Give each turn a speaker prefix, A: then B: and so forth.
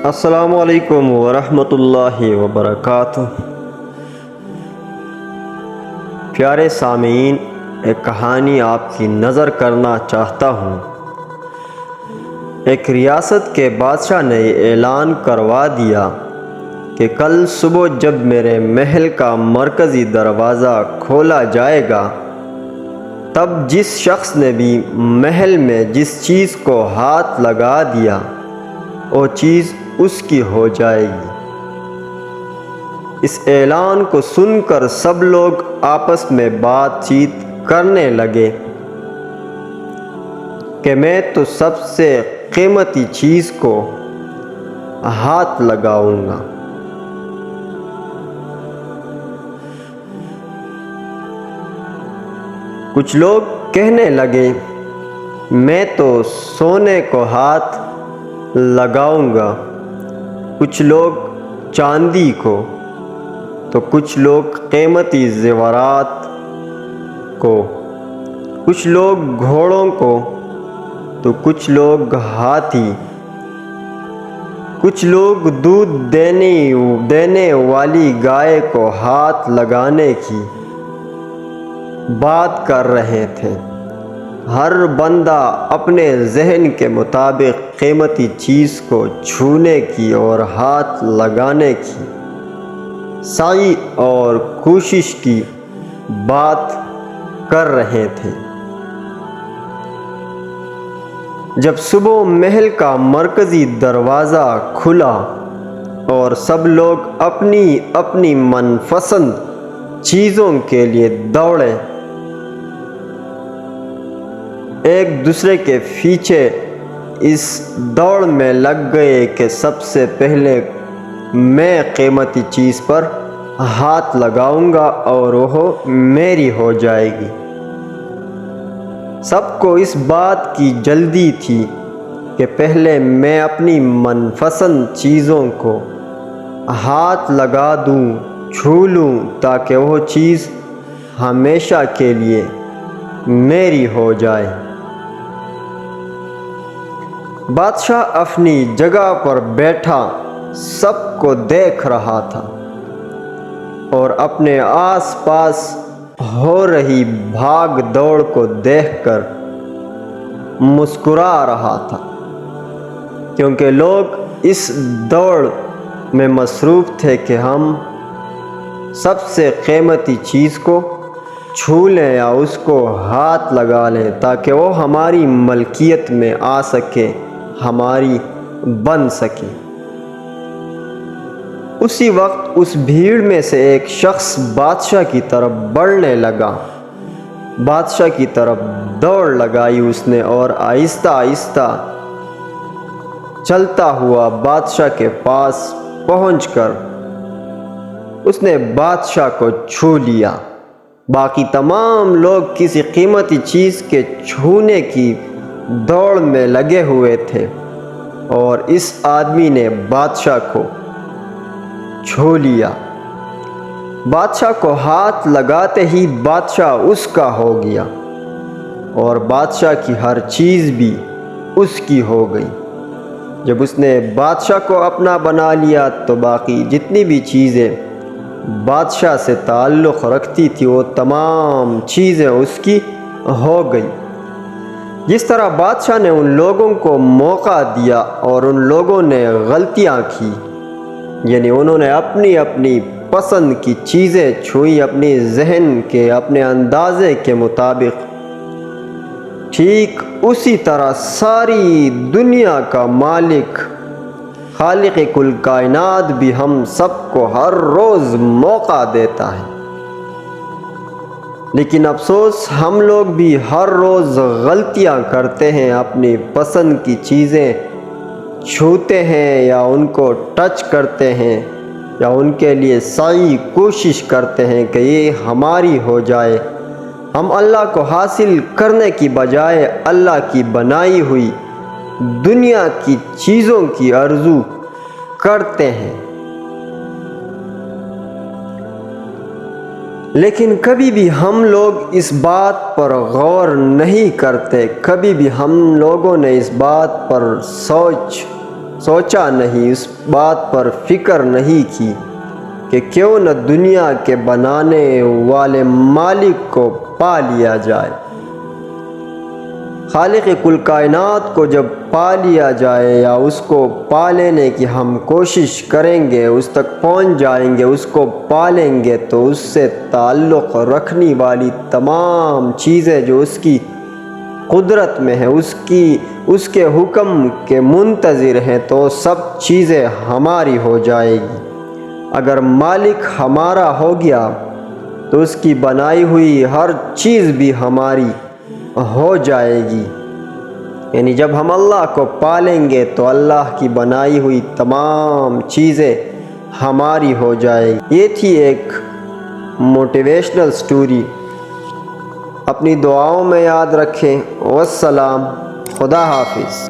A: السلام علیکم ورحمۃ اللہ وبرکاتہ۔ پیارے سامعین، ایک کہانی آپ کی نظر کرنا چاہتا ہوں۔ ایک ریاست کے بادشاہ نے اعلان کروا دیا کہ کل صبح جب میرے محل کا مرکزی دروازہ کھولا جائے گا، تب جس شخص نے بھی محل میں جس چیز کو ہاتھ لگا دیا وہ چیز اس کی ہو جائے گی۔ اس اعلان کو سن کر سب لوگ آپس میں بات چیت کرنے لگے کہ میں تو سب سے قیمتی چیز کو ہاتھ لگاؤں گا۔ کچھ لوگ کہنے لگے میں تو سونے کو ہاتھ لگاؤں گا، کچھ لوگ چاندی کو، تو کچھ لوگ قیمتی زیورات کو، کچھ لوگ گھوڑوں کو، تو کچھ لوگ ہاتھی، کچھ لوگ دودھ دینے والی گائے کو ہاتھ لگانے کی بات کر رہے تھے۔ ہر بندہ اپنے ذہن کے مطابق قیمتی چیز کو چھونے کی اور ہاتھ لگانے کی سعی اور کوشش کی بات کر رہے تھے۔ جب صبح محل کا مرکزی دروازہ کھلا اور سب لوگ اپنی اپنی من پسند چیزوں کے لیے دوڑے، ایک دوسرے کے پیچھے اس دوڑ میں لگ گئے کہ سب سے پہلے میں قیمتی چیز پر ہاتھ لگاؤں گا اور وہ میری ہو جائے گی۔ سب کو اس بات کی جلدی تھی کہ پہلے میں اپنی من پسند چیزوں کو ہاتھ لگا دوں، چھو لوں، تاکہ وہ چیز ہمیشہ کے لیے میری ہو جائے۔ بادشاہ اپنی جگہ پر بیٹھا سب کو دیکھ رہا تھا اور اپنے آس پاس ہو رہی بھاگ دوڑ کو دیکھ کر مسکرا رہا تھا، کیونکہ لوگ اس دوڑ میں مصروف تھے کہ ہم سب سے قیمتی چیز کو چھو لیں یا اس کو ہاتھ لگا لیں تاکہ وہ ہماری ملکیت میں آ سکے، ہماری بن سکے۔ اسی وقت اس بھیڑ میں سے ایک شخص بادشاہ کی طرف بڑھنے لگا۔ بادشاہ کی طرف دوڑ لگائی اس نے اور آہستہ آہستہ چلتا ہوا بادشاہ کے پاس پہنچ کر اس نے بادشاہ کو چھو لیا۔ باقی تمام لوگ کسی قیمتی چیز کے چھونے کی دوڑ میں لگے ہوئے تھے اور اس آدمی نے بادشاہ کو چھو لیا۔ بادشاہ کو ہاتھ لگاتے ہی بادشاہ اس کا ہو گیا اور بادشاہ کی ہر چیز بھی اس کی ہو گئی۔ جب اس نے بادشاہ کو اپنا بنا لیا تو باقی جتنی بھی چیزیں بادشاہ سے تعلق رکھتی تھی وہ تمام چیزیں اس کی ہو گئی۔ جس طرح بادشاہ نے ان لوگوں کو موقع دیا اور ان لوگوں نے غلطیاں کی، یعنی انہوں نے اپنی اپنی پسند کی چیزیں چھوئی اپنی ذہن کے اپنے اندازے کے مطابق، ٹھیک اسی طرح ساری دنیا کا مالک خالق کل کائنات بھی ہم سب کو ہر روز موقع دیتا ہے، لیکن افسوس ہم لوگ بھی ہر روز غلطیاں کرتے ہیں، اپنی پسند کی چیزیں چھوتے ہیں یا ان کو ٹچ کرتے ہیں یا ان کے لیے سعی کوشش کرتے ہیں کہ یہ ہماری ہو جائے۔ ہم اللہ کو حاصل کرنے کی بجائے اللہ کی بنائی ہوئی دنیا کی چیزوں کی آرزو کرتے ہیں، لیکن کبھی بھی ہم لوگ اس بات پر غور نہیں کرتے، کبھی بھی ہم لوگوں نے اس بات پر سوچ سوچا نہیں، اس بات پر فکر نہیں کی کہ کیوں نہ دنیا کے بنانے والے مالک کو پا لیا جائے۔ خالق کل کائنات کو جب پا لیا جائے یا اس کو پا لینے کی ہم کوشش کریں گے، اس تک پہنچ جائیں گے، اس کو پا لیں گے، تو اس سے تعلق رکھنے والی تمام چیزیں جو اس کی قدرت میں ہیں، اس کے حکم کے منتظر ہیں، تو سب چیزیں ہماری ہو جائے گی۔ اگر مالک ہمارا ہو گیا تو اس کی بنائی ہوئی ہر چیز بھی ہماری ہو جائے گی۔ یعنی جب ہم اللہ کو پالیں گے تو اللہ کی بنائی ہوئی تمام چیزیں ہماری ہو جائے گی۔ یہ تھی ایک موٹیویشنل سٹوری، اپنی دعاؤں میں یاد رکھیں۔ والسلام، خدا حافظ۔